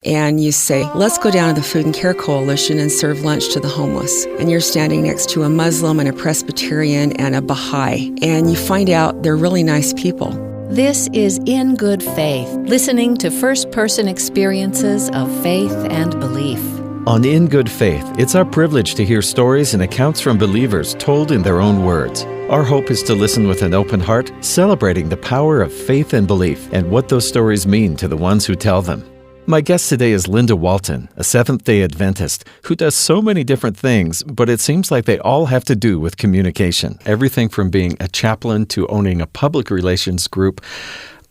and you say, let's go down to the Food and Care Coalition and serve lunch to the homeless. And you're standing next to a Muslim and a Presbyterian and a Baha'i, and you find out they're really nice people. This is In Good Faith, listening to first-person experiences of faith and belief. On In Good Faith, it's our privilege to hear stories and accounts from believers told in their own words. Our hope is to listen with an open heart, celebrating the power of faith and belief and what those stories mean to the ones who tell them. My guest today is Linda Walton, a Seventh-day Adventist who does so many different things, but it seems like they all have to do with communication. Everything from being a chaplain to owning a public relations group.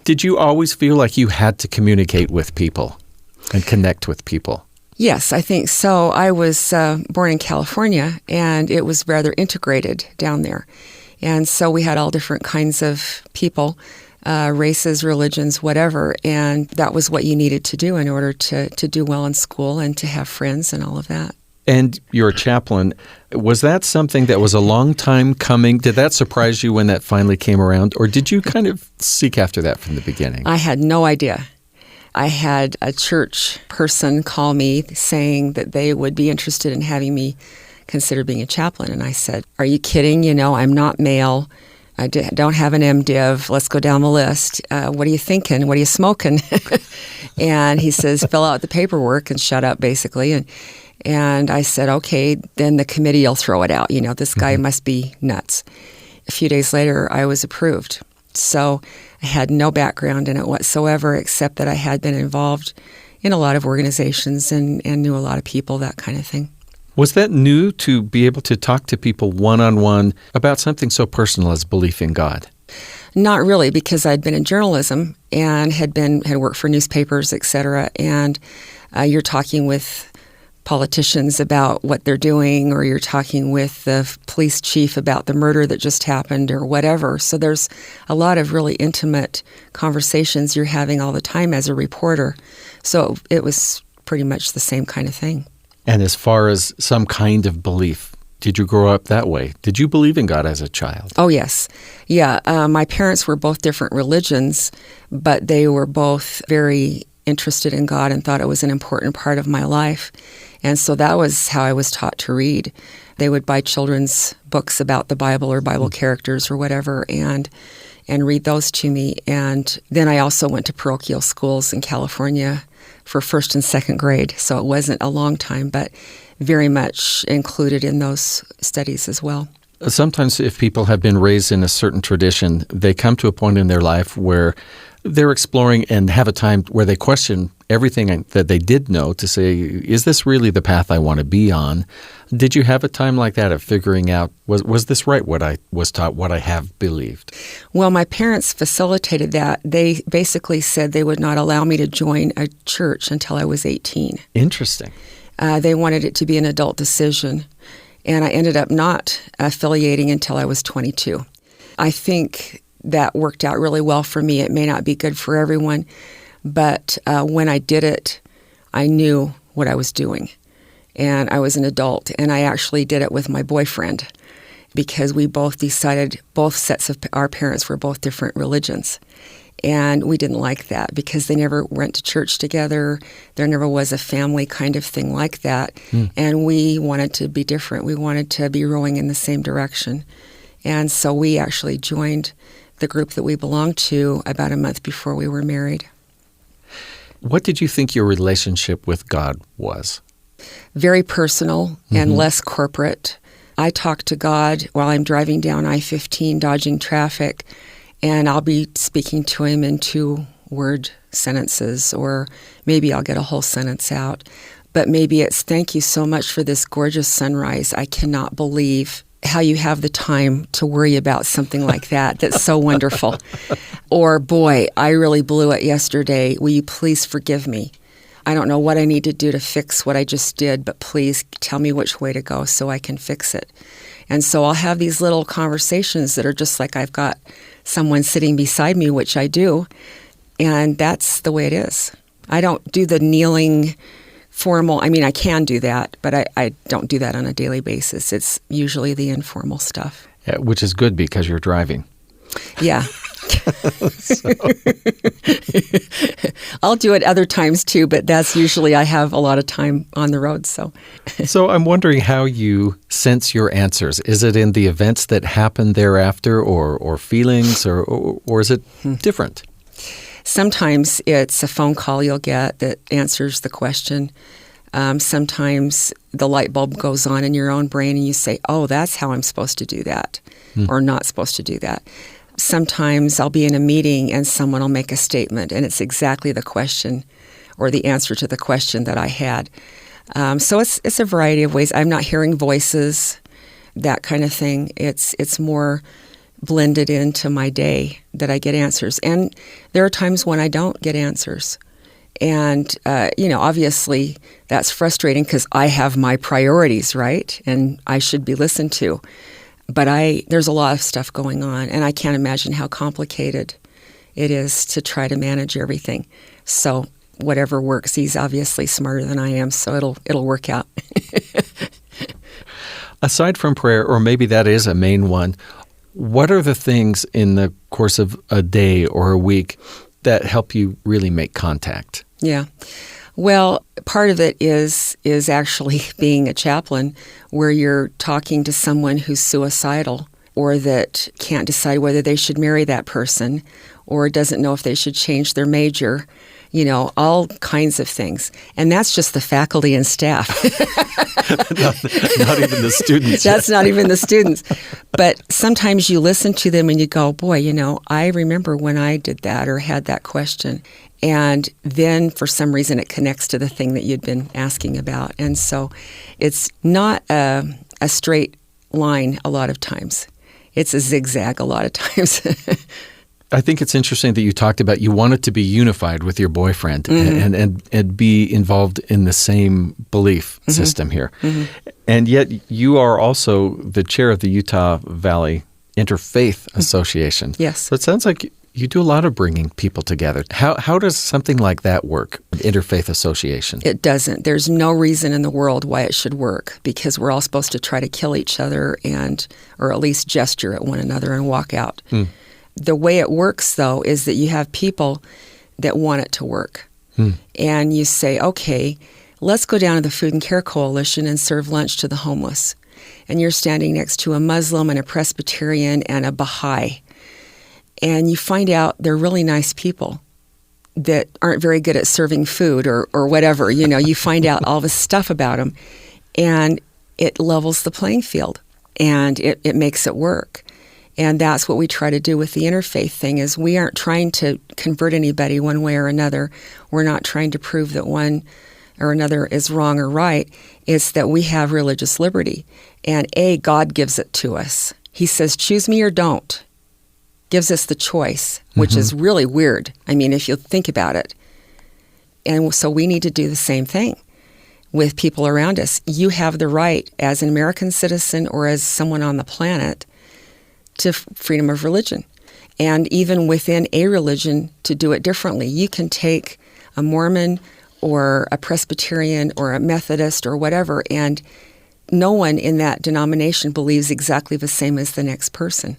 Did you always feel like you had to communicate with people and connect with people? Yes, I think so. I was born in California, and it was rather integrated down there. And so we had all different kinds of people, races, religions, whatever, and that was what you needed to do in order to do well in school and to have friends and all of that. And you're a chaplain. Was that something that was a long time coming? Did that surprise you when that finally came around, or did you kind of seek after that from the beginning? I had no idea. I had a church person call me saying that they would be interested in having me consider being a chaplain, and I said, are you kidding? You know, I'm not male. I don't have an MDiv. Let's go down the list. What are you thinking? What are you smoking? And he says, fill out the paperwork and shut up, basically. And I said, okay, then the committee will throw it out. You know, this guy must be nuts. A few days later, I was approved. So I had no background in it whatsoever, except that I had been involved in a lot of organizations and knew a lot of people, that kind of thing. Was that new to be able to talk to people one-on-one about something so personal as belief in God? Not really, because I'd been in journalism and had worked for newspapers, et cetera, and you're talking with politicians about what they're doing, or you're talking with the police chief about the murder that just happened or whatever. So there's a lot of really intimate conversations you're having all the time as a reporter. So it was pretty much the same kind of thing. And as far as some kind of belief, did you grow up that way? Did you believe in God as a child? Oh, yes. Yeah. My parents were both different religions, but they were both very interested in God and thought it was an important part of my life. And so that was how I was taught to read. They would buy children's books about the Bible or Bible characters or whatever and read those to me. And then I also went to parochial schools in California for first and second grade. So it wasn't a long time, but very much included in those studies as well. Sometimes if people have been raised in a certain tradition, they come to a point in their life where they're exploring and have a time where they question everything that they did know to say, is this really the path I want to be on? Did you have a time like that of figuring out, was this right, what I was taught, what I have believed? Well, my parents facilitated that. They basically said they would not allow me to join a church until I was 18. Interesting. They wanted it to be an adult decision, and I ended up not affiliating until I was 22. I think that worked out really well for me. It may not be good for everyone, but when I did it, I knew what I was doing. And I was an adult, and I actually did it with my boyfriend because we both decided, both sets of our parents were both different religions. And we didn't like that because they never went to church together. There never was a family kind of thing like that. And we wanted to be different. We wanted to be rowing in the same direction. And so we actually joined the group that we belonged to about a month before we were married. What did you think your relationship with God was? Very personal and less corporate. I talk to God while I'm driving down I-15 dodging traffic, and I'll be speaking to him in 2-word sentences, or maybe I'll get a whole sentence out. But maybe it's, thank you so much for this gorgeous sunrise. I cannot believe how you have the time to worry about something like that. That's so wonderful. Or, boy, I really blew it yesterday. Will you please forgive me? I don't know what I need to do to fix what I just did, but please tell me which way to go so I can fix it. And so I'll have these little conversations that are just like I've got someone sitting beside me, which I do, and that's the way it is. I don't do the kneeling formal. I mean, I can do that, but I don't do that on a daily basis. It's usually the informal stuff. Which is good because you're driving. Yeah. I'll do it other times too, but that's usually I have a lot of time on the road. So I'm wondering how you sense your answers. Is it in the events that happen thereafter, or feelings, or is it different? Sometimes it's a phone call you'll get that answers the question. Sometimes the light bulb goes on in your own brain and you say, oh, that's how I'm supposed to do that, or not supposed to do that. Sometimes I'll be in a meeting and someone will make a statement and it's exactly the question or the answer to the question that I had. So it's a variety of ways. I'm not hearing voices, that kind of thing. It's more blended into my day that I get answers. And there are times when I don't get answers. And, obviously that's frustrating because I have my priorities, right? And I should be listened to. But there's a lot of stuff going on, and I can't imagine how complicated it is to try to manage everything. So whatever works, he's obviously smarter than I am, so it'll work out. Aside from prayer, or maybe that is a main one, what are the things in the course of a day or a week that help you really make contact? Yeah. Well, part of it is actually being a chaplain, where you're talking to someone who's suicidal or that can't decide whether they should marry that person or doesn't know if they should change their major, all kinds of things. And that's just the faculty and staff. not even the students. That's not even the students. But sometimes you listen to them and you go, boy, I remember when I did that or had that question. And then for some reason it connects to the thing that you'd been asking about. And so it's not a straight line a lot of times. It's a zigzag a lot of times. I think it's interesting that you talked about you wanted to be unified with your boyfriend and be involved in the same belief system here. And yet you are also the chair of the Utah Valley Interfaith Association. Yes. So it sounds like you do a lot of bringing people together. How does something like that work, Interfaith Association? It doesn't. There's no reason in the world why it should work, because we're all supposed to try to kill each other or at least gesture at one another and walk out. The way it works, though, is that you have people that want it to work. And you say, okay, let's go down to the Food and Care Coalition and serve lunch to the homeless. And you're standing next to a Muslim and a Presbyterian and a Baha'i. And you find out they're really nice people that aren't very good at serving food or whatever. You find out all this stuff about them. And it levels the playing field. And it makes it work. And that's what we try to do with the interfaith thing, is we aren't trying to convert anybody one way or another. We're not trying to prove that one or another is wrong or right. It's that we have religious liberty. And God gives it to us. He says, choose me or don't. Gives us the choice, which is really weird. I mean, if you think about it. And so we need to do the same thing with people around us. You have the right as an American citizen or as someone on the planet to freedom of religion. And even within a religion, to do it differently. You can take a Mormon or a Presbyterian or a Methodist or whatever, and no one in that denomination believes exactly the same as the next person.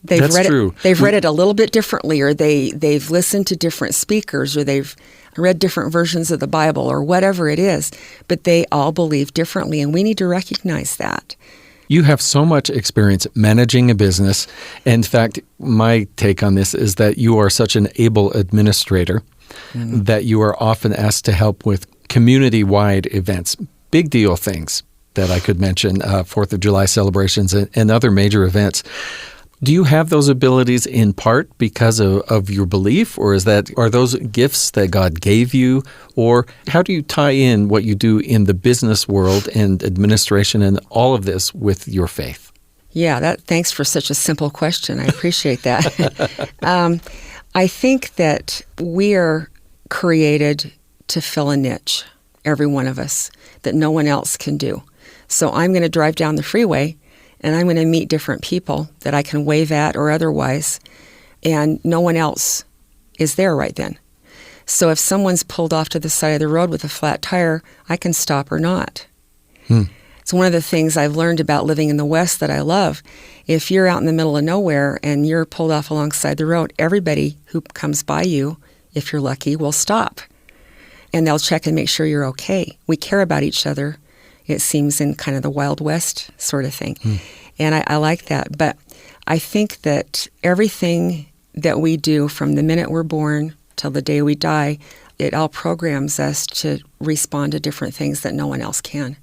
They've read it a little bit differently, or they've listened to different speakers, or they've read different versions of the Bible, or whatever it is, but they all believe differently, and we need to recognize that. You have so much experience managing a business. In fact, my take on this is that you are such an able administrator that you are often asked to help with community-wide events, big deal things that I could mention, 4th of July celebrations and other major events. Do you have those abilities in part because of your belief, or are those gifts that God gave you? Or how do you tie in what you do in the business world and administration and all of this with your faith? Yeah, thanks for such a simple question. I appreciate that. I think that we are created to fill a niche, every one of us, that no one else can do. So I'm going to drive down the freeway and I'm going to meet different people that I can wave at or otherwise, and no one else is there right then. So if someone's pulled off to the side of the road with a flat tire, I can stop or not. It's one of the things I've learned about living in the West that I love. If you're out in the middle of nowhere and you're pulled off alongside the road, everybody who comes by you, if you're lucky, will stop. And they'll check and make sure you're okay. We care about each other, it seems, in kind of the Wild West sort of thing. And I like that. But I think that everything that we do from the minute we're born till the day we die, it all programs us to respond to different things that no one else can.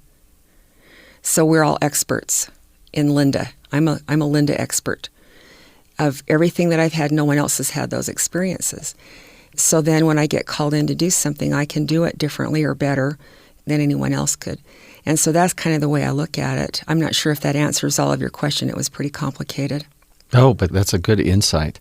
So we're all experts in Linda. I'm a Linda expert. Of everything that I've had, no one else has had those experiences. So then when I get called in to do something, I can do it differently or better than anyone else could. And so that's kind of the way I look at it. I'm not sure if that answers all of your question. It was pretty complicated. Oh, but that's a good insight.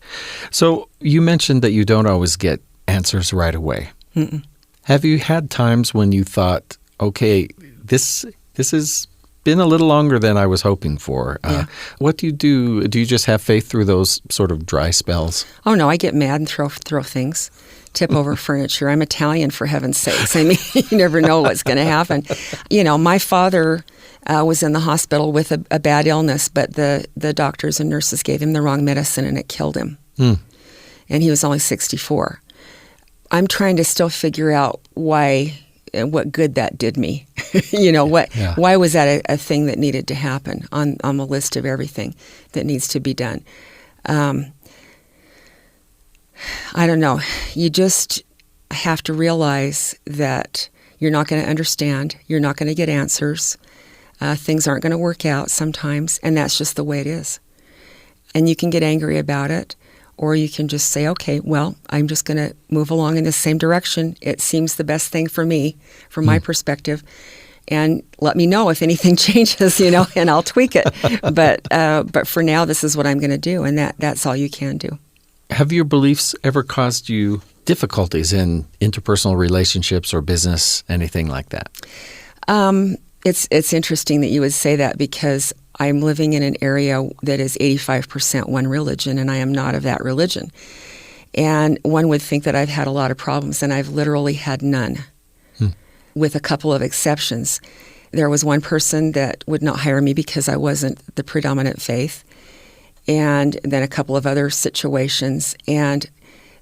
So you mentioned that you don't always get answers right away. Mm-mm. Have you had times when you thought, okay, this has been a little longer than I was hoping for? Yeah. What do you do? Do you just have faith through those sort of dry spells? Oh, no, I get mad and throw things, tip over furniture. I'm Italian, for heaven's sakes. I mean, you never know what's going to happen. You know, my father was in the hospital with a bad illness, but the doctors and nurses gave him the wrong medicine and it killed him. And he was only 64. I'm trying to still figure out what good that did me. You know, why was that a thing that needed to happen on the list of everything that needs to be done? I don't know. You just have to realize that you're not going to understand. You're not going to get answers. Things aren't going to work out sometimes, and that's just the way it is. And you can get angry about it, or you can just say, okay, well, I'm just going to move along in the same direction. It seems the best thing for me, from my perspective, and let me know if anything changes, you know, and I'll tweak it. But for now, this is what I'm going to do, and that's all you can do. Have your beliefs ever caused you difficulties in interpersonal relationships or business, anything like that? It's interesting that you would say that, because I'm living in an area that is 85% one religion, and I am not of that religion. And one would think that I've had a lot of problems, and I've literally had none, with a couple of exceptions. There was one person that would not hire me because I wasn't the predominant faith, and then a couple of other situations. And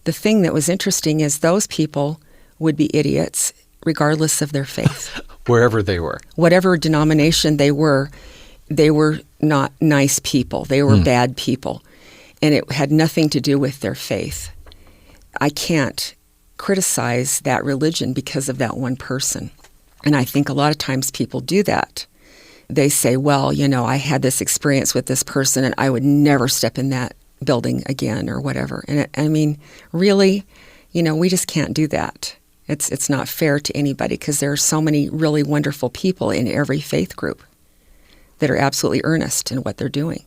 the thing that was interesting is those people would be idiots regardless of their faith. Wherever they were. Whatever denomination they were not nice people. They were bad people. And it had nothing to do with their faith. I can't criticize that religion because of that one person. And I think a lot of times people do that. They say, well, you know, I had this experience with this person and I would never step in that building again or whatever. And I mean, really, you know, we just can't do that. It's not fair to anybody, because there are so many really wonderful people in every faith group that are absolutely earnest in what they're doing.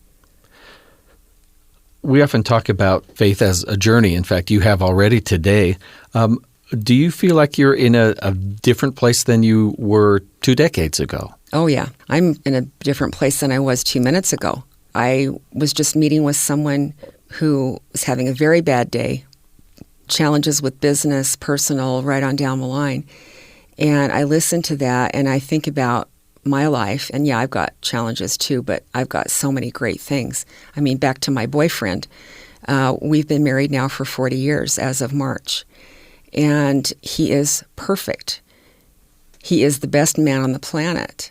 We often talk about faith as a journey. In fact, you have already today. Do you feel like you're in a different place than you were 2 decades ago? Oh, yeah. I'm in a different place than I was 2 minutes ago. I was just meeting with someone who was having a very bad day, challenges with business, personal, right on down the line. And I listen to that and I think about my life. And yeah, I've got challenges too, but I've got so many great things. I mean, back to my boyfriend. We've been married now for 40 years as of March. And he is perfect. He is the best man on the planet.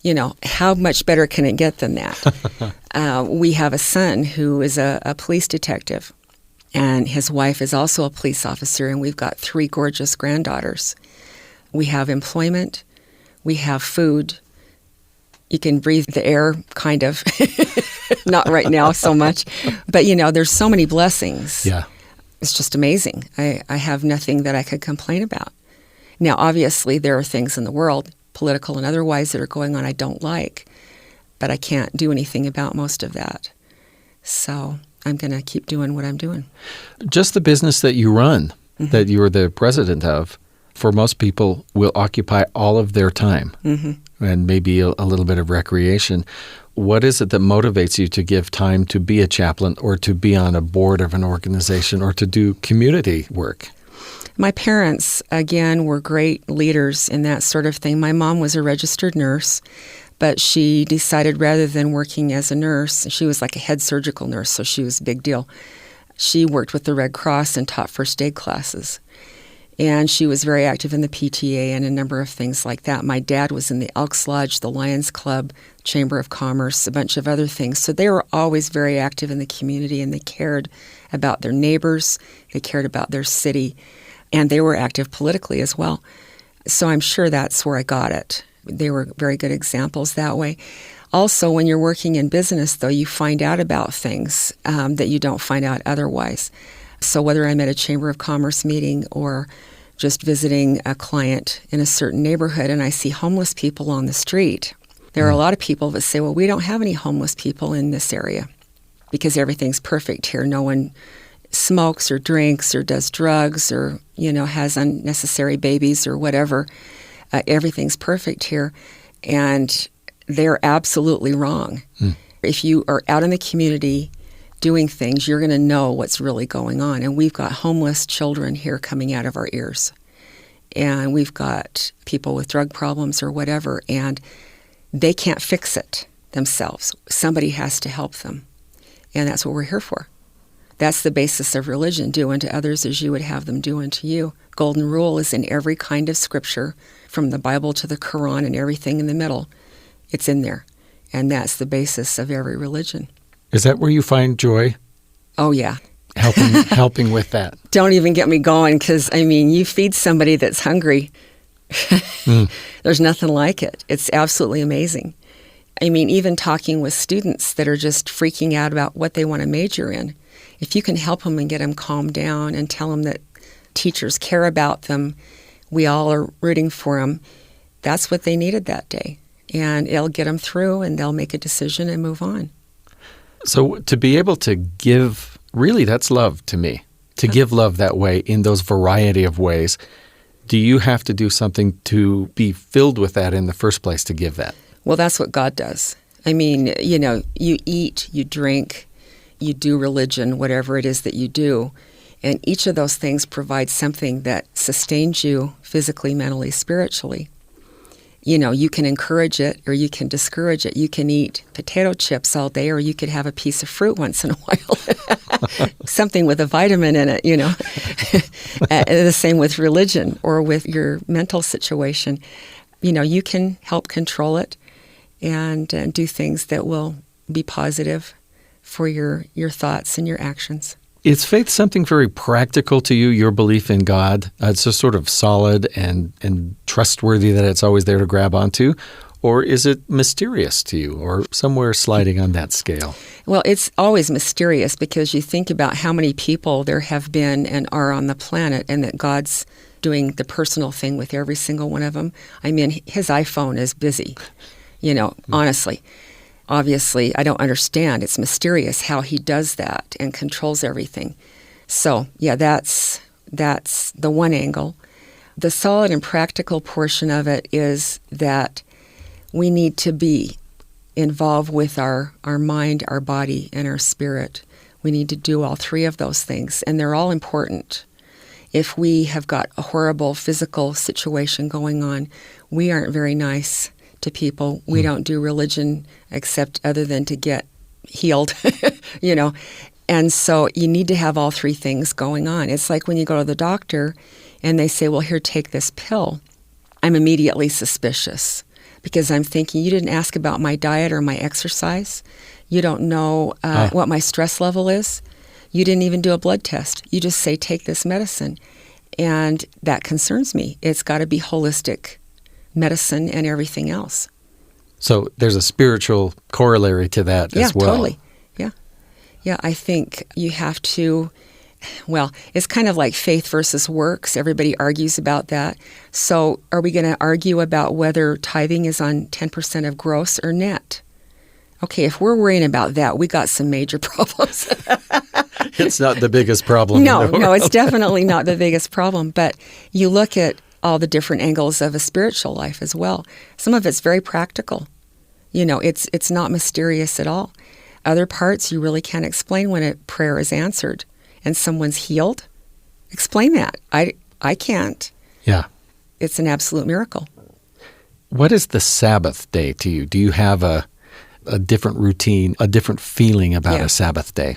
You know, how much better can it get than that? We have a son who is a police detective. And his wife is also a police officer, and we've got 3 gorgeous granddaughters. We have employment. We have food. You can breathe the air, kind of. Not right now so much. But, you know, there's so many blessings. Yeah. It's just amazing. I have nothing that I could complain about. Now, obviously, there are things in the world, political and otherwise, that are going on I don't like. But I can't do anything about most of that. So I'm going to keep doing what I'm doing. Just the business that you run, that you're the president of, for most people will occupy all of their time and maybe a little bit of recreation. What is it that motivates you to give time to be a chaplain or to be on a board of an organization or to do community work? My parents, again, were great leaders in that sort of thing. My mom was a registered nurse, But she decided rather than working as a nurse, she was like a head surgical nurse, so she was a big deal. She worked with the Red Cross and taught first aid classes. And she was very active in the PTA and a number of things like that. My dad was in the Elks Lodge, the Lions Club, Chamber of Commerce, a bunch of other things. So they were always very active in the community, and they cared about their neighbors, they cared about their city, and they were active politically as well. So I'm sure that's where I got it. They were very good examples that way. Also, when you're working in business, though, you find out about things that you don't find out otherwise. So whether I'm at a Chamber of Commerce meeting or just visiting a client in a certain neighborhood and I see homeless people on the street, there are a lot of people that say, well, we don't have any homeless people in this area because everything's perfect here. No one smokes or drinks or does drugs or, has unnecessary babies or whatever. Everything's perfect here. And they're absolutely wrong. If you are out in the community doing things, you're going to know what's really going on. And we've got homeless children here coming out of our ears. And we've got people with drug problems or whatever, and they can't fix it themselves. Somebody has to help them. And that's what we're here for. That's the basis of religion. Do unto others as you would have them do unto you. Golden rule is in every kind of scripture, from the Bible to the Quran and everything in the middle. It's in there. And that's the basis of every religion. Is that where you find joy? Oh, yeah. Helping with that. Don't even get me going, because, you feed somebody that's hungry. There's nothing like it. It's absolutely amazing. Even talking with students that are just freaking out about what they want to major in, if you can help them and get them calmed down and tell them that teachers care about them, we all are rooting for them, that's what they needed that day. And it'll get them through, and they'll make a decision and move on. So to be able to give, really that's love to me, to give love that way in those variety of ways. Do you have to do something to be filled with that in the first place to give that? Well, that's what God does. You eat, you drink, you do religion, whatever it is that you do. And each of those things provides something that sustains you physically, mentally, spiritually. You can encourage it or you can discourage it. You can eat potato chips all day, or you could have a piece of fruit once in a while. Something with a vitamin in it, The same with religion or with your mental situation. You can help control it and do things that will be positive for your thoughts and your actions. Is faith something very practical to you, your belief in God? It's just sort of solid and trustworthy that it's always there to grab onto? Or is it mysterious to you, or somewhere sliding on that scale? Well, it's always mysterious, because you think about how many people there have been and are on the planet, and that God's doing the personal thing with every single one of them. His iPhone is busy, honestly. Obviously, I don't understand. It's mysterious how he does that and controls everything. So, yeah, that's the one angle. The solid and practical portion of it is that we need to be involved with our mind, our body, and our spirit. We need to do all three of those things, and they're all important. If we have got a horrible physical situation going on, we aren't very nice to people. We don't do religion except other than to get healed, And so you need to have all three things going on. It's like when you go to the doctor and they say, well, here, take this pill. I'm immediately suspicious, because I'm thinking, you didn't ask about my diet or my exercise. You don't know what my stress level is. You didn't even do a blood test. You just say, take this medicine. And that concerns me. It's got to be holistic medicine and everything else. So there's a spiritual corollary to that as well. Totally. Yeah, I think you have to, it's kind of like faith versus works. Everybody argues about that. So are we going to argue about whether tithing is on 10% of gross or net? Okay, if we're worrying about that, we got some major problems. It's not the biggest problem. No, it's definitely not the biggest problem. But you look at all the different angles of a spiritual life as well. Some of it's very practical. It's not mysterious at all. Other parts you really can't explain when a prayer is answered and someone's healed. Explain that. I can't. Yeah. It's an absolute miracle. What is the Sabbath day to you? Do you have a different routine, a different feeling about a Sabbath day?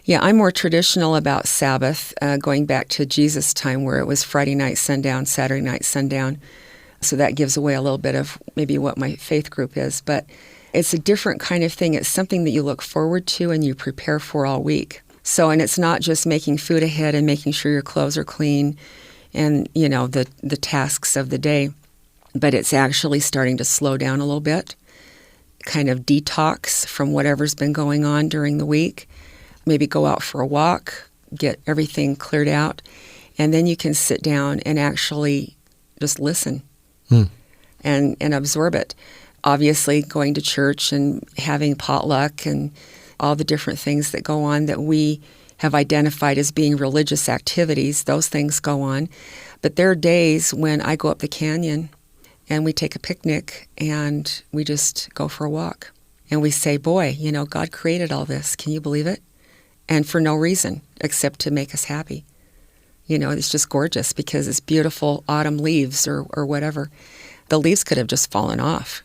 Yeah, I'm more traditional about Sabbath, going back to Jesus' time where it was Friday night sundown, Saturday night sundown. So that gives away a little bit of maybe what my faith group is. But it's a different kind of thing. It's something that you look forward to and you prepare for all week. So, and it's not just making food ahead and making sure your clothes are clean and, the tasks of the day, but it's actually starting to slow down a little bit, kind of detox from whatever's been going on during the week. Maybe go out for a walk, get everything cleared out, and then you can sit down and actually just listen and absorb it. Obviously, going to church and having potluck and all the different things that go on that we have identified as being religious activities, those things go on. But there are days when I go up the canyon and we take a picnic and we just go for a walk. And we say, boy, God created all this. Can you believe it? And for no reason except to make us happy. It's just gorgeous because it's beautiful autumn leaves or whatever. The leaves could have just fallen off.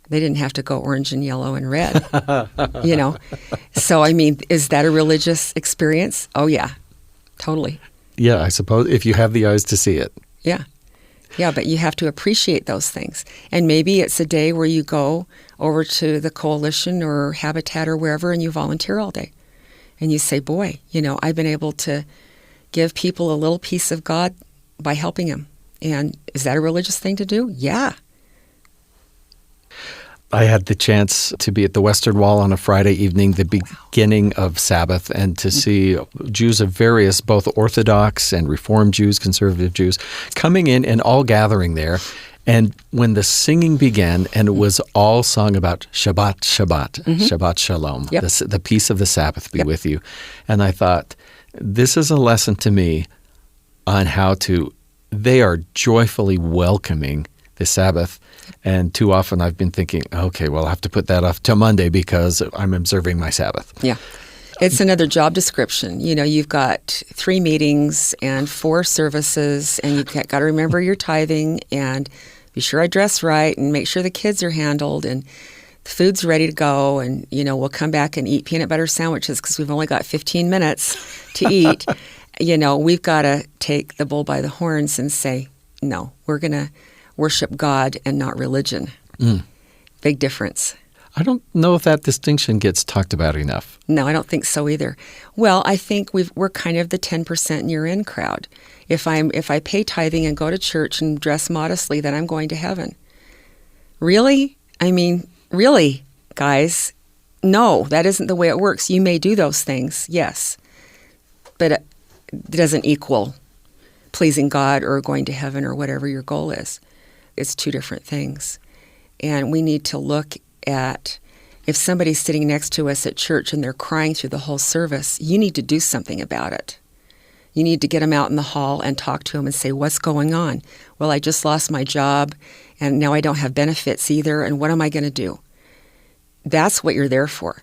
They didn't have to go orange and yellow and red, So, is that a religious experience? Oh, yeah, totally. Yeah, I suppose if you have the eyes to see it. Yeah. Yeah, but you have to appreciate those things. And maybe it's a day where you go over to the coalition or Habitat or wherever and you volunteer all day. And you say, boy, I've been able to give people a little piece of God by helping them. And is that a religious thing to do? Yeah. I had the chance to be at the Western Wall on a Friday evening, the beginning of Sabbath, and to see Jews of various, both Orthodox and Reformed Jews, conservative Jews, coming in and all gathering there. And when the singing began, and it was all sung about Shabbat, Shabbat, Shabbat Shalom, the peace of the Sabbath be with you. And I thought, this is a lesson to me on how they are joyfully welcoming the Sabbath. And too often I've been thinking, okay, well, I'll have to put that off till Monday because I'm observing my Sabbath. Yeah. It's another job description. You've got 3 meetings and 4 services, and you've got to remember your tithing and be sure I dress right and make sure the kids are handled and the food's ready to go. And, we'll come back and eat peanut butter sandwiches because we've only got 15 minutes to eat. We've got to take the bull by the horns and say, no, we're going to worship God and not religion. Big difference. I don't know if that distinction gets talked about enough. No, I don't think so either. Well, I think we're kind of the 10% year in crowd. If I pay tithing and go to church and dress modestly, then I'm going to heaven. Really? Really, guys? No, that isn't the way it works. You may do those things, yes, but it doesn't equal pleasing God or going to heaven or whatever your goal is. It's 2 different things. And we need to look at, if somebody's sitting next to us at church and they're crying through the whole service, you need to do something about it. You need to get them out in the hall and talk to them and say, what's going on? Well, I just lost my job and now I don't have benefits either, and what am I going to do? That's what you're there for.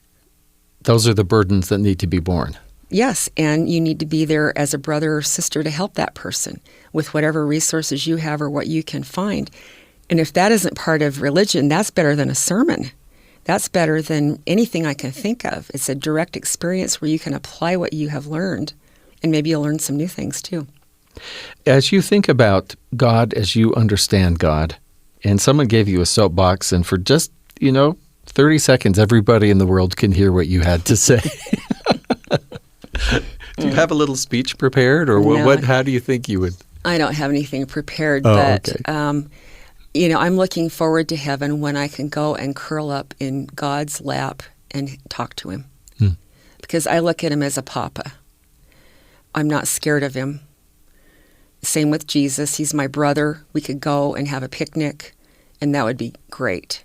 Those are the burdens that need to be borne. Yes, and you need to be there as a brother or sister to help that person with whatever resources you have or what you can find. And if that isn't part of religion, that's better than a sermon. That's better than anything I can think of. It's a direct experience where you can apply what you have learned, and maybe you'll learn some new things too. As you think about God, as you understand God, and someone gave you a soapbox, and for just, 30 seconds, everybody in the world can hear what you had to say. Do you have a little speech prepared, or No, how do you think you would? I don't have anything prepared, but okay. I'm looking forward to heaven when I can go and curl up in God's lap and talk to him. Because I look at him as a papa. I'm not scared of him. Same with Jesus. He's my brother. We could go and have a picnic, and that would be great.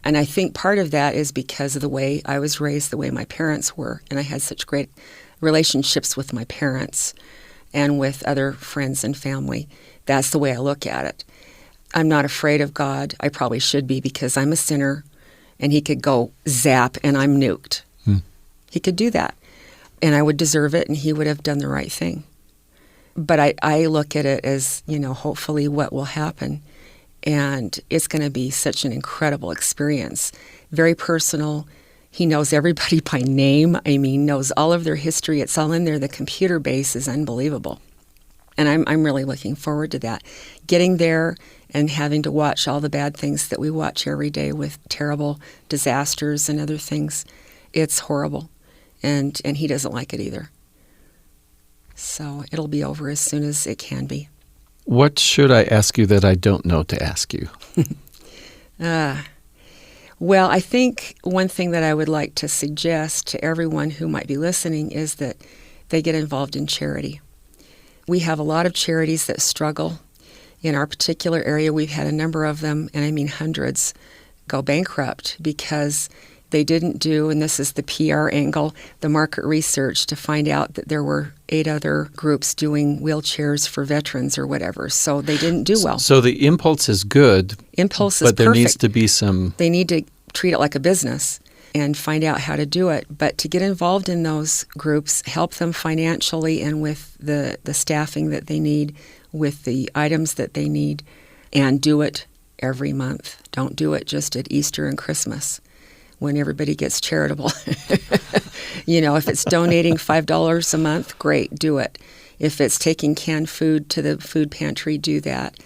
And I think part of that is because of the way I was raised, the way my parents were, and I had such great relationships with my parents and with other friends and family. That's the way I look at it. I'm not afraid of God. I probably should be because I'm a sinner, and he could go zap and I'm nuked. He could do that, and I would deserve it, and he would have done the right thing. But I look at it as, hopefully what will happen And it's going to be such an incredible experience. Very personal. He knows everybody by name. I mean, knows all of their history. It's all in there. The computer base is unbelievable. And I'm really looking forward to that. Getting there and having to watch all the bad things that we watch every day with terrible disasters and other things. It's horrible. And he doesn't like it either. So it'll be over as soon as it can be. What should I ask you that I don't know to ask you? Well, I think one thing that I would like to suggest to everyone who might be listening is that they get involved in charity. We have a lot of charities that struggle. In our particular area, we've had a number of them, and I mean hundreds, go bankrupt because they didn't do, and this is the PR angle, the market research to find out that there were 8 other groups doing wheelchairs for veterans or whatever. So they didn't do well. So the impulse is good. Impulse is but there perfect. Needs to be some... They need to treat it like a business and find out how to do it. But to get involved in those groups, help them financially and with the staffing that they need, with the items that they need, and do it every month. Don't do it just at Easter and Christmas when everybody gets charitable. If it's donating $5 a month, great, do it. If it's taking canned food to the food pantry, do that.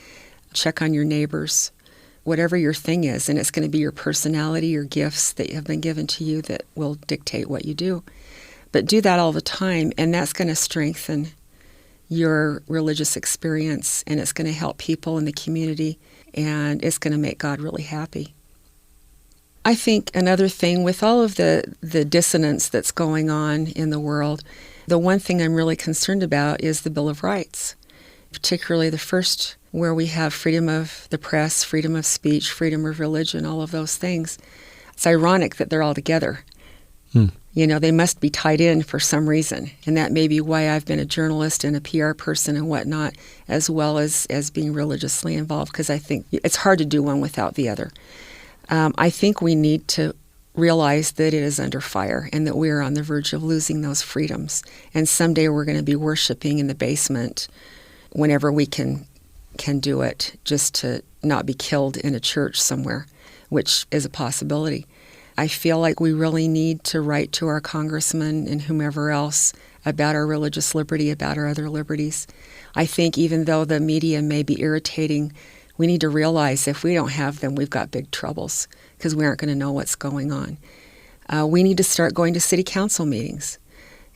Check on your neighbors. Whatever your thing is, and it's going to be your personality, your gifts that have been given to you that will dictate what you do. But do that all the time, and that's going to strengthen your religious experience, and it's going to help people in the community, and it's going to make God really happy. I think another thing, with all of the dissonance that's going on in the world, the one thing I'm really concerned about is the Bill of Rights, particularly the first, where we have freedom of the press, freedom of speech, freedom of religion, all of those things. It's ironic that they're all together. They must be tied in for some reason, and that may be why I've been a journalist and a PR person and whatnot, as well as being religiously involved, because I think it's hard to do one without the other. I think we need to realize that it is under fire and that we are on the verge of losing those freedoms. And someday we're going to be worshiping in the basement whenever we can do it, just to not be killed in a church somewhere, which is a possibility. I feel like we really need to write to our congressmen and whomever else about our religious liberty, about our other liberties. I think even though the media may be irritating, we need to realize if we don't have them, we've got big troubles because we aren't going to know what's going on. We need to start going to city council meetings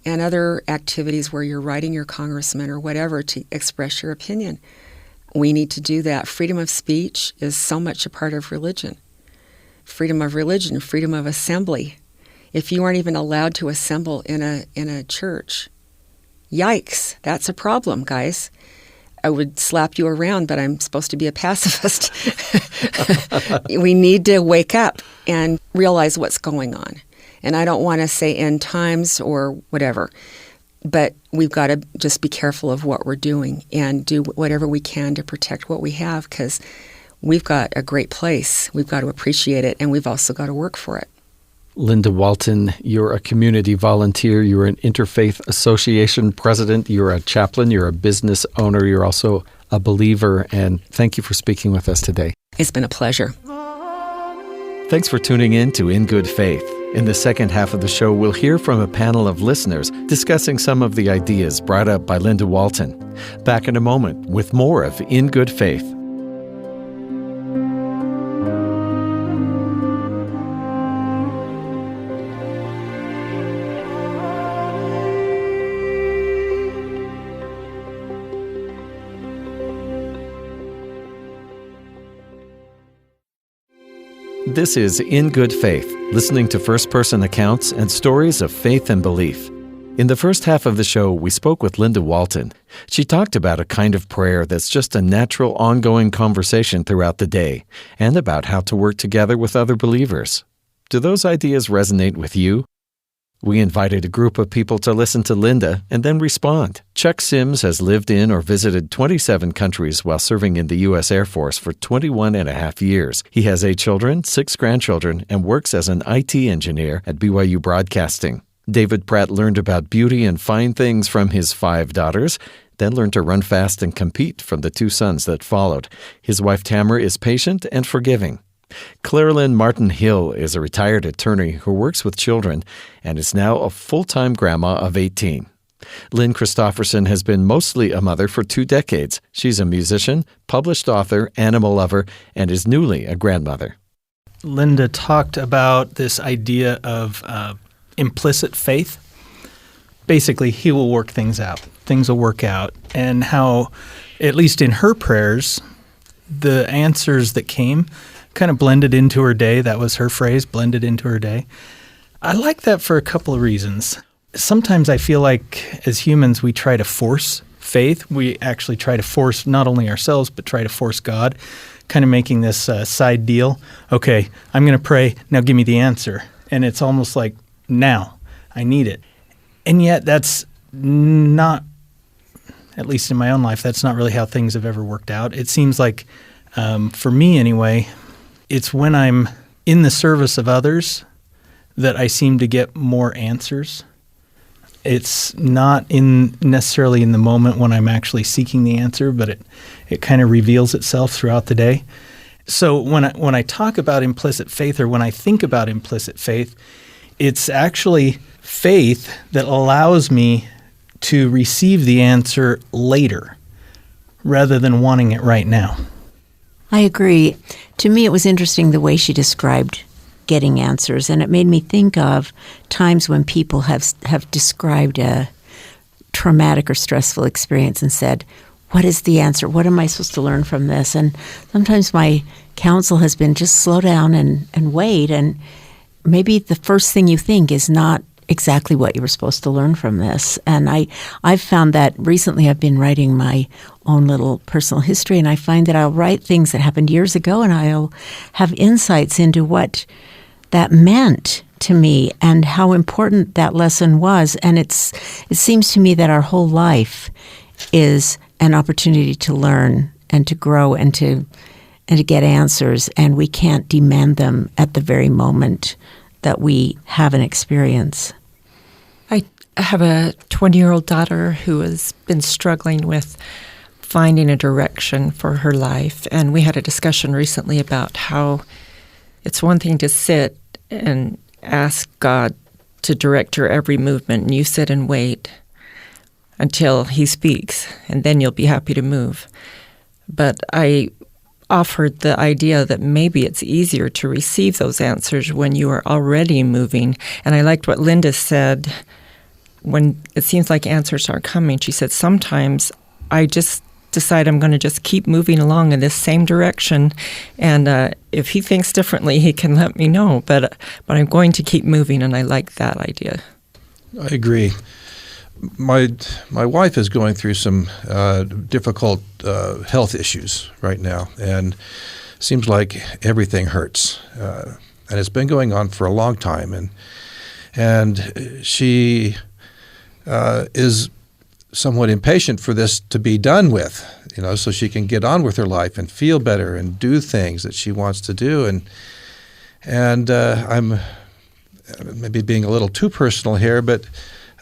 and other activities where you're writing your congressman or whatever to express your opinion. We need to do that. Freedom of speech is so much a part of religion. Freedom of religion, freedom of assembly. If you aren't even allowed to assemble in a church, yikes, that's a problem, guys. I would slap you around, but I'm supposed to be a pacifist. We need to wake up and realize what's going on. And I don't want to say end times or whatever, but we've got to just be careful of what we're doing and do whatever we can to protect what we have, because we've got a great place. We've got to appreciate it, and we've also got to work for it. Linda Walton, you're a community volunteer, you're an interfaith association president, you're a chaplain, you're a business owner, you're also a believer, and thank you for speaking with us today. It's been a pleasure. Thanks for tuning in to In Good Faith. In the second half of the show, we'll hear from a panel of listeners discussing some of the ideas brought up by Linda Walton. Back in a moment with more of In Good Faith. This is In Good Faith, listening to first-person accounts and stories of faith and belief. In the first half of the show, we spoke with Linda Walton. She talked about a kind of prayer that's just a natural, ongoing conversation throughout the day, and about how to work together with other believers. Do those ideas resonate with you? We invited a group of people to listen to Linda and then respond. Chuck Sims has lived in or visited 27 countries while serving in the U.S. Air Force for 21 and a half years. He has 8 children, 6 grandchildren, and works as an IT engineer at BYU Broadcasting. David Pratt learned about beauty and fine things from his 5 daughters. then learned to run fast and compete from the 2 sons that followed. His wife Tamara is patient and forgiving. Clarilyn Martin Hill is a retired attorney who works with children and is now a full-time grandma of 18. Lynn Christofferson has been mostly a mother for 2 decades. She's a musician, published author, animal lover, and is newly a grandmother. Linda talked about this idea of implicit faith. Basically, he will work things out. Things will work out. And how, at least in her prayers, the answers that came kind of blended into her day. That was her phrase, blended into her day. I like that for a couple of reasons. Sometimes I feel like as humans, we try to force faith. We actually try to force not only ourselves, but try to force God, kind of making this side deal. Okay, I'm going to pray. Now give me the answer. And it's almost like, now, I need it. And yet that's not, at least in my own life, that's not really how things have ever worked out. It seems like, for me anyway, it's when I'm in the service of others that I seem to get more answers. It's not necessarily in the moment when I'm actually seeking the answer, but it kind of reveals itself throughout the day. So when I talk about implicit faith, or when I think about implicit faith, it's actually faith that allows me to receive the answer later rather than wanting it right now. I agree. To me, it was interesting the way she described getting answers, and it made me think of times when people have described a traumatic or stressful experience and said, what is the answer? What am I supposed to learn from this? And sometimes my counsel has been just slow down and wait, and maybe the first thing you think is not exactly what you were supposed to learn from this. And I've found that recently I've been writing my own little personal history, and I find that I'll write things that happened years ago, and I'll have insights into what that meant to me and how important that lesson was. And it seems to me that our whole life is an opportunity to learn and to grow and to get answers, and we can't demand them at the very moment that we have an experience. I have a 20-year-old daughter who has been struggling with finding a direction for her life, and we had a discussion recently about how it's one thing to sit and ask God to direct your every movement, and you sit and wait until He speaks, and then you'll be happy to move. But I offered the idea that maybe it's easier to receive those answers when you are already moving. And I liked what Linda said when it seems like answers aren't coming. She said, sometimes I just decide I'm going to just keep moving along in this same direction, and if He thinks differently, He can let me know, but I'm going to keep moving, and I like that idea. I agree. My wife is going through some difficult health issues right now, and it seems like everything hurts, and it's been going on for a long time, and she is somewhat impatient for this to be done with, so she can get on with her life and feel better and do things that she wants to do. And I'm maybe being a little too personal here, but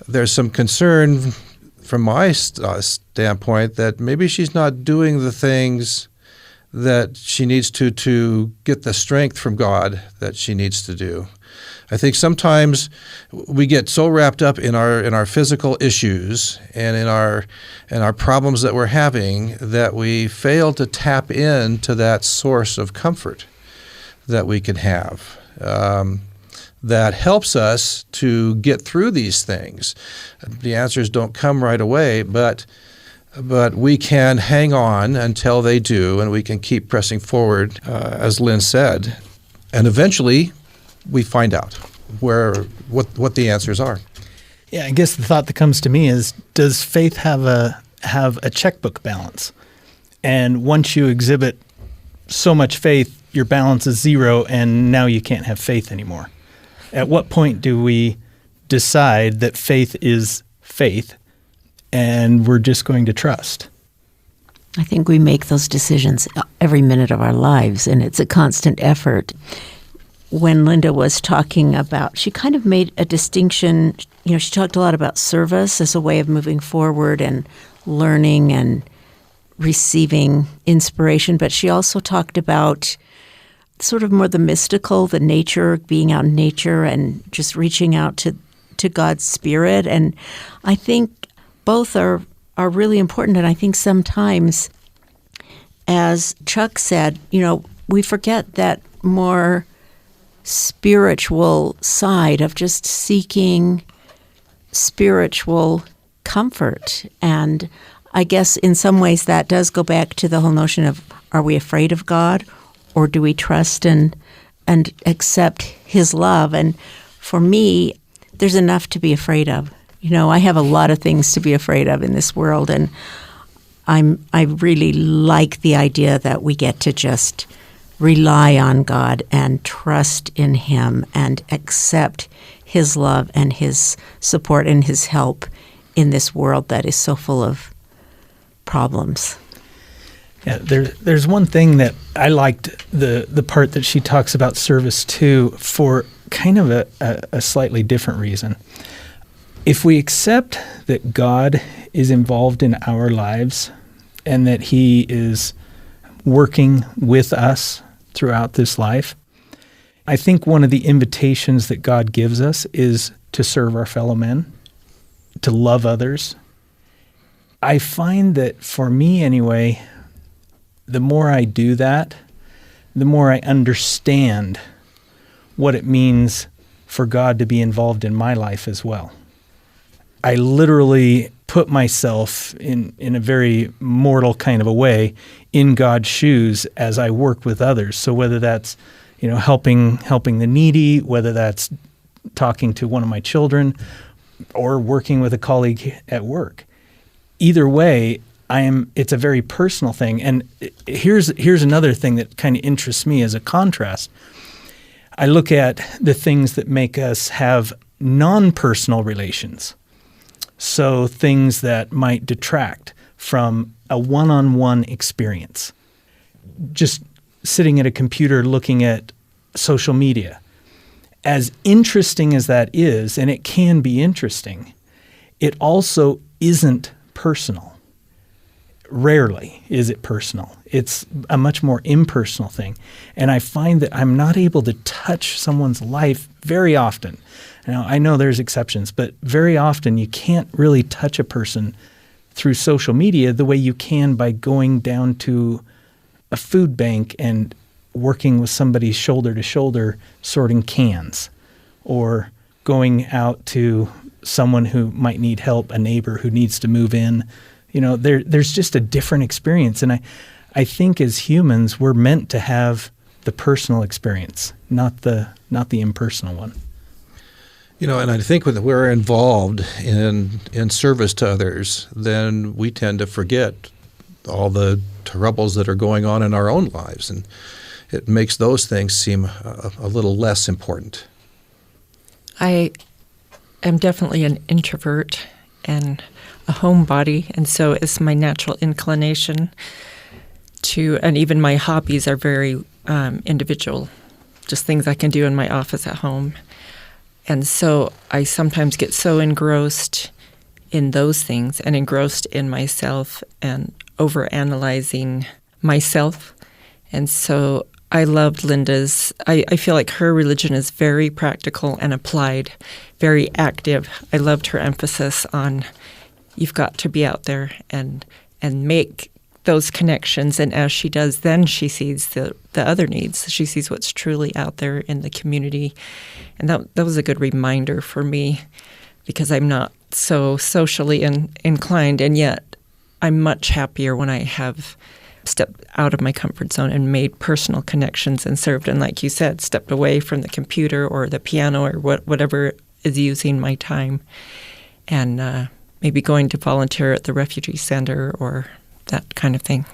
there's some concern from my standpoint that maybe she's not doing the things that she needs to get the strength from God that she needs to do. I think sometimes we get so wrapped up in our physical issues and in our problems that we're having that we fail to tap into that source of comfort that we can have. That helps us to get through these things. The answers don't come right away, but we can hang on until they do, and we can keep pressing forward, as Lynn said, and eventually we find out what the answers are. Yeah, I guess the thought that comes to me is, does faith have a checkbook balance? And once you exhibit so much faith, your balance is zero, and now you can't have faith anymore. At what point do we decide that faith is faith and we're just going to trust? I think we make those decisions every minute of our lives, and it's a constant effort. When Linda was talking about, she kind of made a distinction, she talked a lot about service as a way of moving forward and learning and receiving inspiration. But she also talked about sort of more the mystical, the nature, being out in nature and just reaching out to God's Spirit. And I think both are really important. And I think sometimes, as Chuck said, we forget that more spiritual side of just seeking spiritual comfort. And I guess in some ways that does go back to the whole notion of, are we afraid of God, or do we trust and accept His love? And for me, there's enough to be afraid of. I have a lot of things to be afraid of in this world, and I really like the idea that we get to just rely on God and trust in Him and accept His love and His support and His help in this world that is so full of problems. Yeah, there's one thing that I liked, the part that she talks about service too, for kind of a slightly different reason. If we accept that God is involved in our lives and that He is working with us throughout this life, I think one of the invitations that God gives us is to serve our fellow men, to love others. I find that for me anyway, the more I do that, the more I understand what it means for God to be involved in my life as well. I literally put myself in a very mortal kind of a way in God's shoes as I work with others. So whether that's, helping the needy, whether that's talking to one of my children or working with a colleague at work, either way, it's a very personal thing. And here's another thing that kind of interests me as a contrast. I look at the things that make us have non-personal relations. So things that might detract from a one-on-one experience. Just sitting at a computer looking at social media. As interesting as that is, and it can be interesting, it also isn't personal. Rarely is it personal. It's a much more impersonal thing. And I find that I'm not able to touch someone's life very often. Now, I know there's exceptions, but very often you can't really touch a person through social media the way you can by going down to a food bank and working with somebody shoulder to shoulder sorting cans, or going out to someone who might need help, a neighbor who needs to move in. There's just a different experience. And I think as humans, we're meant to have the personal experience, not the impersonal one. And I think when we're involved in service to others, then we tend to forget all the troubles that are going on in our own lives, and it makes those things seem a little less important. I am definitely an introvert and a homebody, and so it's my natural inclination and even my hobbies are very individual, just things I can do in my office at home. And so I sometimes get so engrossed in those things and engrossed in myself and overanalyzing myself. And so I loved Linda's. I feel like her religion is very practical and applied, very active. I loved her emphasis on you've got to be out there and make those connections. And as she does, then she sees the other needs. She sees what's truly out there in the community. And that was a good reminder for me, because I'm not so socially inclined, and yet I'm much happier when I have stepped out of my comfort zone and made personal connections and served. And like you said, stepped away from the computer or the piano or whatever is using my time, and maybe going to volunteer at the refugee center or that kind of thing.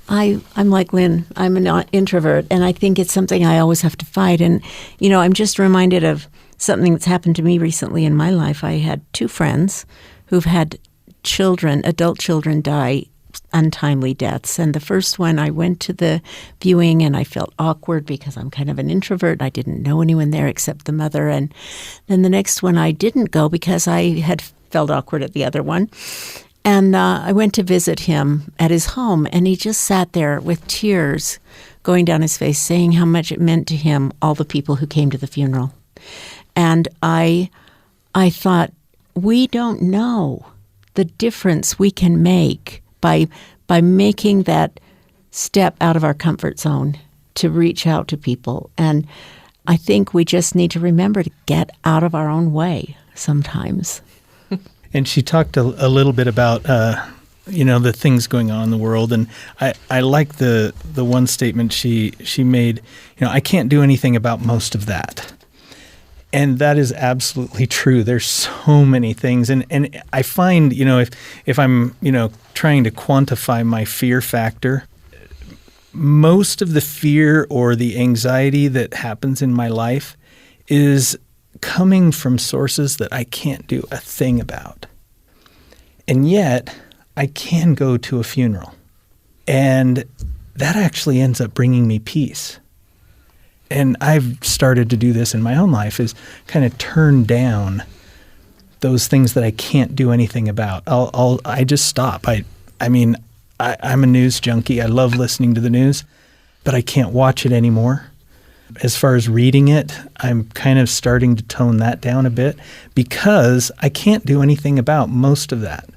I'm like Lynn. I'm an introvert, and I think it's something I always have to fight. And, I'm just reminded of something that's happened to me recently in my life. I had two friends who've had adult children die untimely deaths. And the first one, I went to the viewing and I felt awkward because I'm kind of an introvert. I didn't know anyone there except the mother. And then the next one, I didn't go because I had felt awkward at the other one. And I went to visit him at his home, and he just sat there with tears going down his face, saying how much it meant to him, all the people who came to the funeral. And I thought, we don't know the difference we can make by making that step out of our comfort zone to reach out to people. And I think we just need to remember to get out of our own way sometimes. And she talked a little bit about, the things going on in the world. And I like the one statement she made, I can't do anything about most of that. And that is absolutely true. There's so many things. And I find, if I'm, trying to quantify my fear factor, most of the fear or the anxiety that happens in my life is coming from sources that I can't do a thing about. And yet, I can go to a funeral. And that actually ends up bringing me peace. And I've started to do this in my own life, is kind of turn down those things that I can't do anything about. I just stop. I'm a news junkie. I love listening to the news, but I can't watch it anymore. As far as reading it, I'm kind of starting to tone that down a bit because I can't do anything about most of that.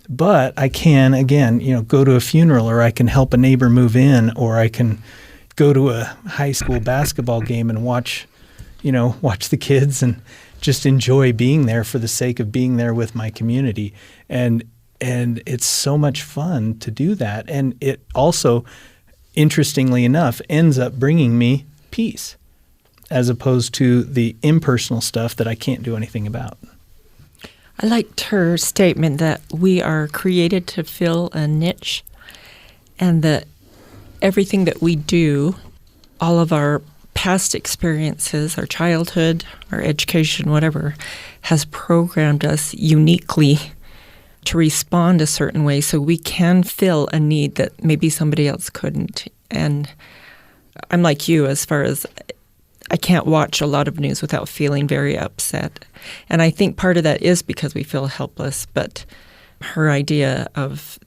But I can, again, go to a funeral, or I can help a neighbor move in, or I can go to a high school basketball game and watch the kids and just enjoy being there for the sake of being there with my community. And it's so much fun to do that. And it also, interestingly enough, ends up bringing me peace, as opposed to the impersonal stuff that I can't do anything about. I liked her statement that we are created to fill a niche, and that everything that we do, all of our past experiences, our childhood, our education, whatever, has programmed us uniquely to respond a certain way so we can fill a need that maybe somebody else couldn't. And I'm like you as far as I can't watch a lot of news without feeling very upset. And I think part of that is because we feel helpless. But her idea of,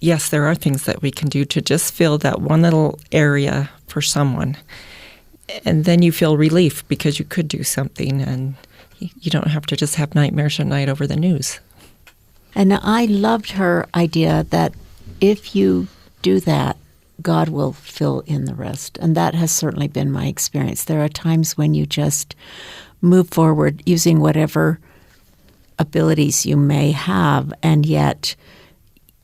yes, there are things that we can do to just fill that one little area for someone. And then you feel relief because you could do something, and you don't have to just have nightmares at night over the news. And I loved her idea that if you do that, God will fill in the rest. And that has certainly been my experience. There are times when you just move forward using whatever abilities you may have, and yet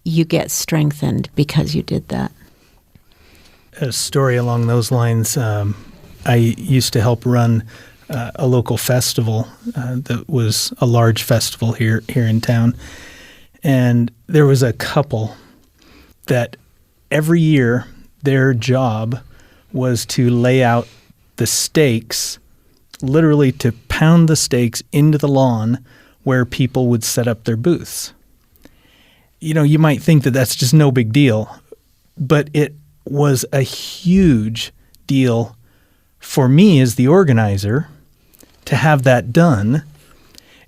you get strengthened because you did that. A story along those lines, I used to help run a local festival that was a large festival here in town. And there was a couple that every year their job was to lay out the stakes, literally to pound the stakes into the lawn where people would set up their booths. You might think that that's just no big deal, but it was a huge deal for me as the organizer to have that done.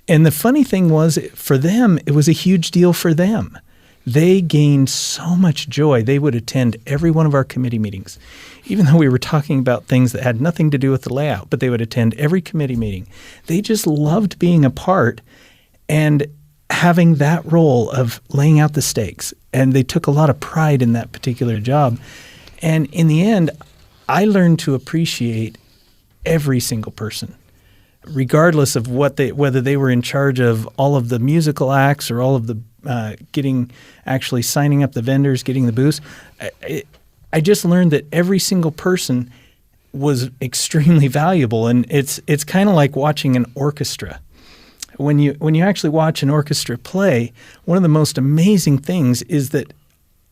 And the funny thing was, for them, it was a huge deal for them. They gained so much joy. They would attend every one of our committee meetings, even though we were talking about things that had nothing to do with the layout, but they would attend every committee meeting. They just loved being a part and having that role of laying out the stakes. And they took a lot of pride in that particular job. And in the end, I learned to appreciate every single person, regardless of whether they were in charge of all of the musical acts or all of the signing up the vendors, getting the booths. I just learned that every single person was extremely valuable, and it's kind of like watching an orchestra. When you actually watch an orchestra play, one of the most amazing things is that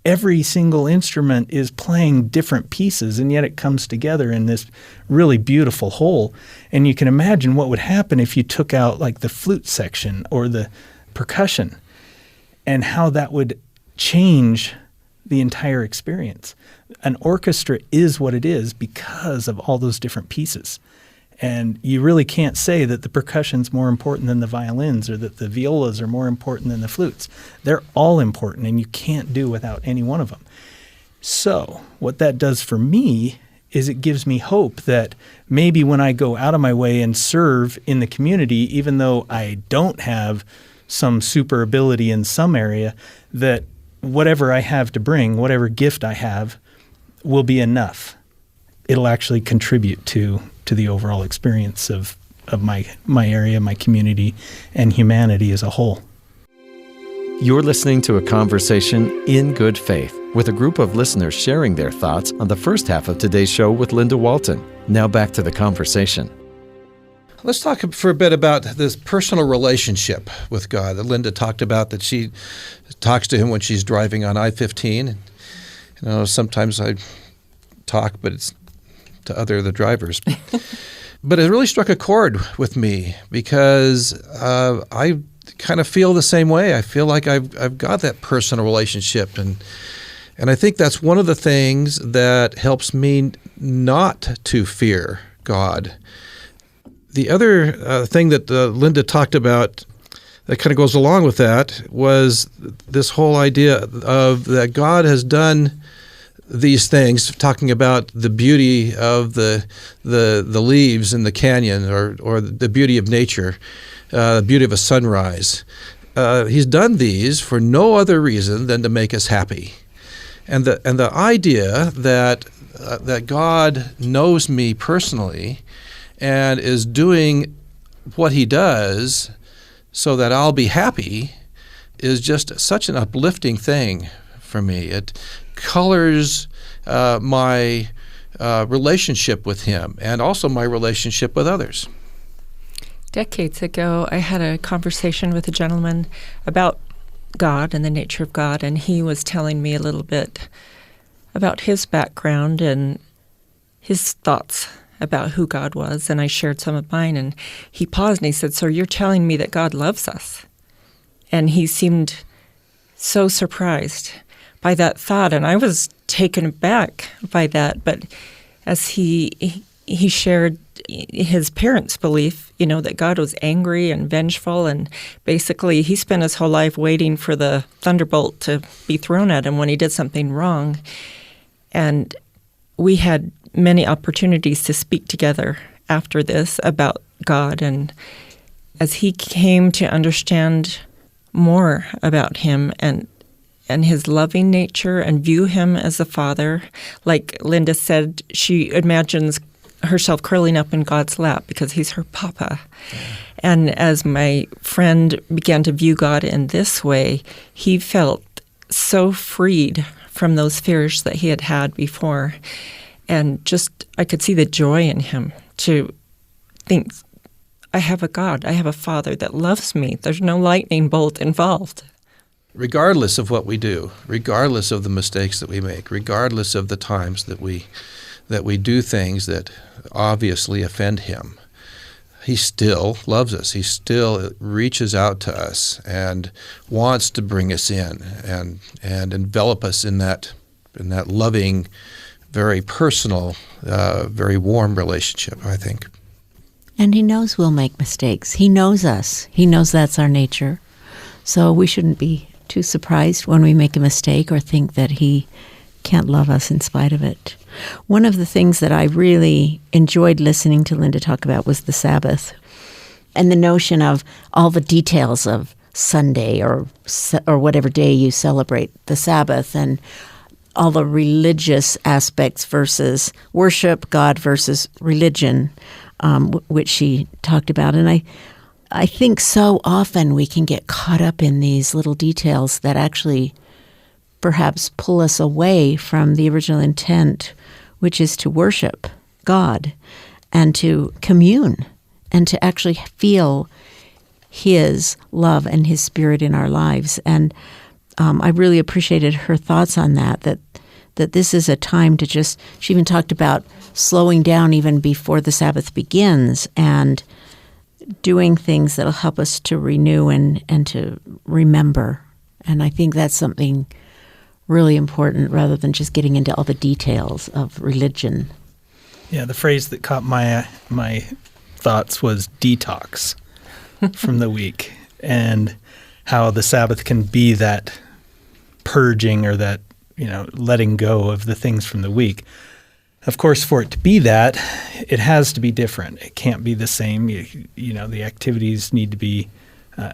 every single instrument is playing different pieces, and yet it comes together in this really beautiful whole. And you can imagine what would happen if you took out like the flute section or the percussion, and how that would change the entire experience. An orchestra is what it is because of all those different pieces. And you really can't say that the percussion's more important than the violins or that the violas are more important than the flutes. They're all important, and you can't do without any one of them. So what that does for me is it gives me hope that maybe when I go out of my way and serve in the community, even though I don't have some super ability in some area, that whatever I have to bring, whatever gift I have, will be enough. It'll actually contribute to the overall experience of my area, my community, and humanity as a whole. You're listening to a conversation in good faith with a group of listeners sharing their thoughts on the first half of today's show with Linda Walton. Now back to the conversation. Let's talk for a bit about this personal relationship with God. Linda talked about that she talks to him when she's driving on I-15. Sometimes I talk, but it's to the drivers. But it really struck a chord with me because I kind of feel the same way. I feel like I've got that personal relationship, and I think that's one of the things that helps me not to fear God. The other thing that Linda talked about that kind of goes along with that was this whole idea of that God has done these things, talking about the beauty of the leaves in the canyon or the beauty of nature, the beauty of a sunrise. He's done these for no other reason than to make us happy. And the idea that God knows me personally and is doing what he does so that I'll be happy is just such an uplifting thing for me. It colors my relationship with him and also my relationship with others. Decades ago, I had a conversation with a gentleman about God and the nature of God, and he was telling me a little bit about his background and his thoughts about who God was, and I shared some of mine, and he paused and he said, "So you're telling me that God loves us?" And he seemed so surprised by that thought, and I was taken aback by that. But as he shared his parents' belief, that God was angry and vengeful, and basically he spent his whole life waiting for the thunderbolt to be thrown at him when he did something wrong. And we had many opportunities to speak together after this about God, and as he came to understand more about him and his loving nature and view him as a father. Like Linda said, she imagines herself curling up in God's lap because he's her papa. Yeah. And as my friend began to view God in this way, he felt so freed from those fears that he had had before. And just, I could see the joy in him to think, I have a God, I have a Father that loves me. There's no lightning bolt involved. Regardless of what we do, regardless of the mistakes that we make, regardless of the times that we do things that obviously offend him, he still loves us. He still reaches out to us and wants to bring us in and envelop us in that loving, very personal, very warm relationship, I think. And he knows we'll make mistakes. He knows us. He knows that's our nature. So we shouldn't be too surprised when we make a mistake or think that he can't love us in spite of it. One of the things that I really enjoyed listening to Linda talk about was the Sabbath and the notion of all the details of Sunday or whatever day you celebrate the Sabbath, and all the religious aspects versus worship, God versus religion, which she talked about. And I think so often we can get caught up in these little details that actually perhaps pull us away from the original intent, which is to worship God and to commune and to actually feel his love and his spirit in our lives. And I really appreciated her thoughts on that this is a time to just, she even talked about slowing down even before the Sabbath begins and doing things that'll help us to renew and to remember. And I think that's something really important rather than just getting into all the details of religion. Yeah, the phrase that caught my thoughts was detox from the week, and how the Sabbath can be that purging or that, letting go of the things from the week. Of course, for it to be that, it has to be different. It can't be the same. The activities need to be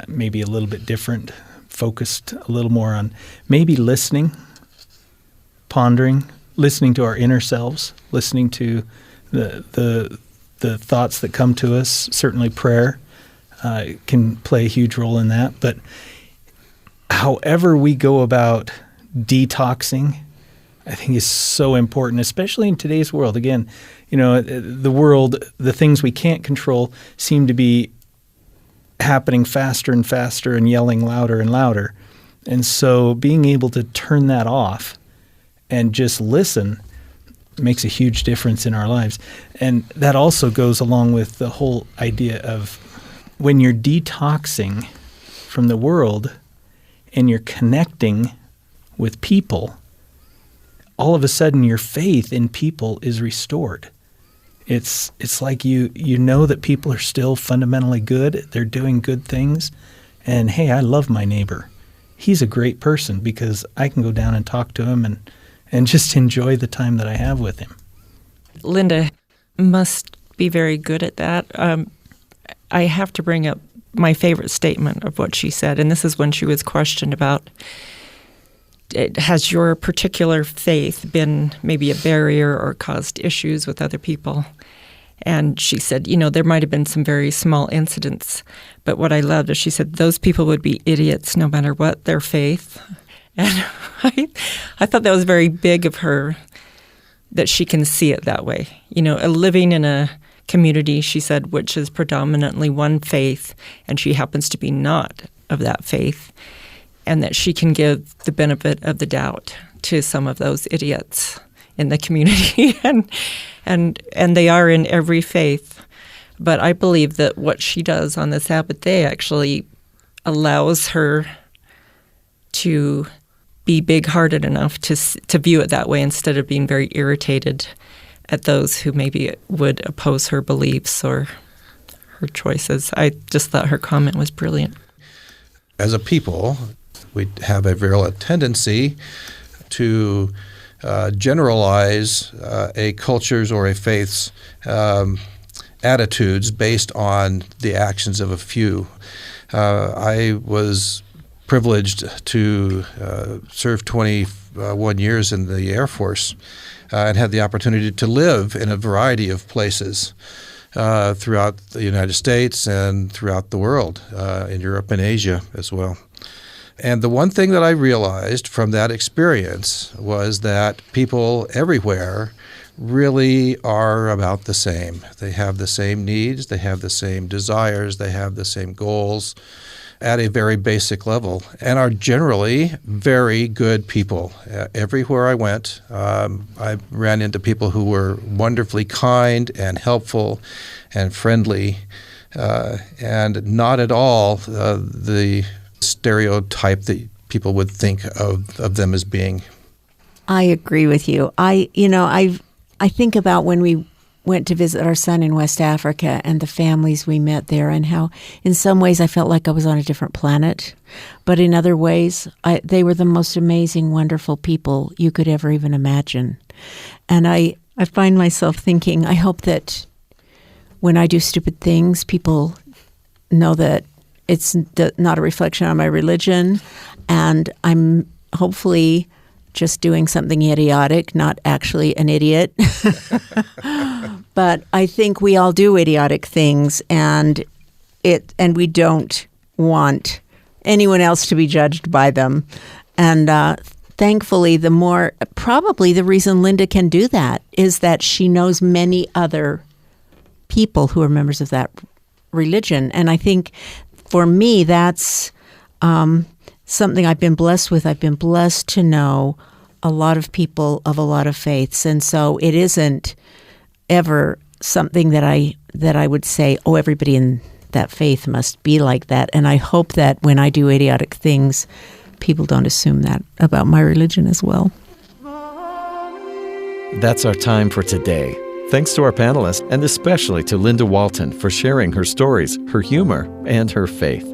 maybe a little bit different, focused a little more on maybe listening, pondering, listening to our inner selves, listening to the thoughts that come to us. Certainly prayer can play a huge role in that. But however we go about detoxing, I think is so important, especially in today's world. Again, the world, the things we can't control seem to be happening faster and faster and yelling louder and louder. And so being able to turn that off and just listen makes a huge difference in our lives. And that also goes along with the whole idea of when you're detoxing from the world and you're connecting with people, all of a sudden your faith in people is restored. It's like you know that people are still fundamentally good, they're doing good things, and hey, I love my neighbor. He's a great person because I can go down and talk to him and just enjoy the time that I have with him. Linda must be very good at that. I have to bring up my favorite statement of what she said, and this is when she was questioned about, has your particular faith been maybe a barrier or caused issues with other people? And she said, there might have been some very small incidents, but what I loved is she said those people would be idiots no matter what their faith. And I thought that was very big of her, that she can see it that way. Living in a community, she said, which is predominantly one faith, and she happens to be not of that faith, and that she can give the benefit of the doubt to some of those idiots in the community, and they are in every faith. But I believe that what she does on the Sabbath day actually allows her to be big-hearted enough to view it that way instead of being very irritated at those who maybe would oppose her beliefs or her choices. I just thought her comment was brilliant. As a people, we have a virulent tendency to generalize a culture's or a faith's attitudes based on the actions of a few. I was privileged to serve 21 years in the Air Force and had the opportunity to live in a variety of places throughout the United States and throughout the world, in Europe and Asia as well. And the one thing that I realized from that experience was that people everywhere really are about the same. They have the same needs, they have the same desires, they have the same goals at a very basic level, and are generally very good people. Everywhere I went, I ran into people who were wonderfully kind and helpful and friendly, and not at all the stereotype that people would think of them as being. I agree with you. I think about when we went to visit our son in West Africa and the families we met there, and how in some ways I felt like I was on a different planet, but in other ways they were the most amazing, wonderful people you could ever even imagine. And I find myself thinking, I hope that when I do stupid things, people know that it's not a reflection on my religion, and I'm hopefully just doing something idiotic, not actually an idiot. But I think we all do idiotic things, and we don't want anyone else to be judged by them. And thankfully, probably the reason Linda can do that is that she knows many other people who are members of that religion. And I think for me, that's something I've been blessed with. I've been blessed to know a lot of people of a lot of faiths, and so it isn't ever something that I would say, oh, everybody in that faith must be like that. And I hope that when I do idiotic things, people don't assume that about my religion as well. That's our time for today. Thanks to our panelists, and especially to Linda Walton for sharing her stories, her humor, and her faith.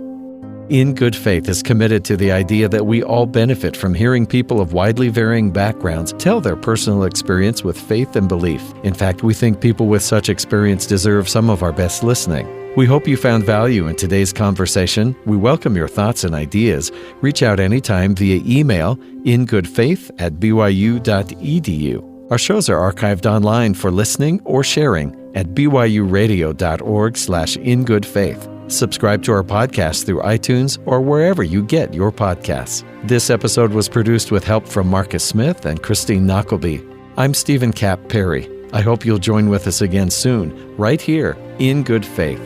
In Good Faith is committed to the idea that we all benefit from hearing people of widely varying backgrounds tell their personal experience with faith and belief. In fact, we think people with such experience deserve some of our best listening. We hope you found value in today's conversation. We welcome your thoughts and ideas. Reach out anytime via email ingoodfaith@byu.edu. Our shows are archived online for listening or sharing at byuradio.org/ingoodfaith. Subscribe to our podcast through iTunes or wherever you get your podcasts. This episode was produced with help from Marcus Smith and Christine Knockleby. I'm Stephen Kapp Perry. I hope you'll join with us again soon, right here in Good Faith.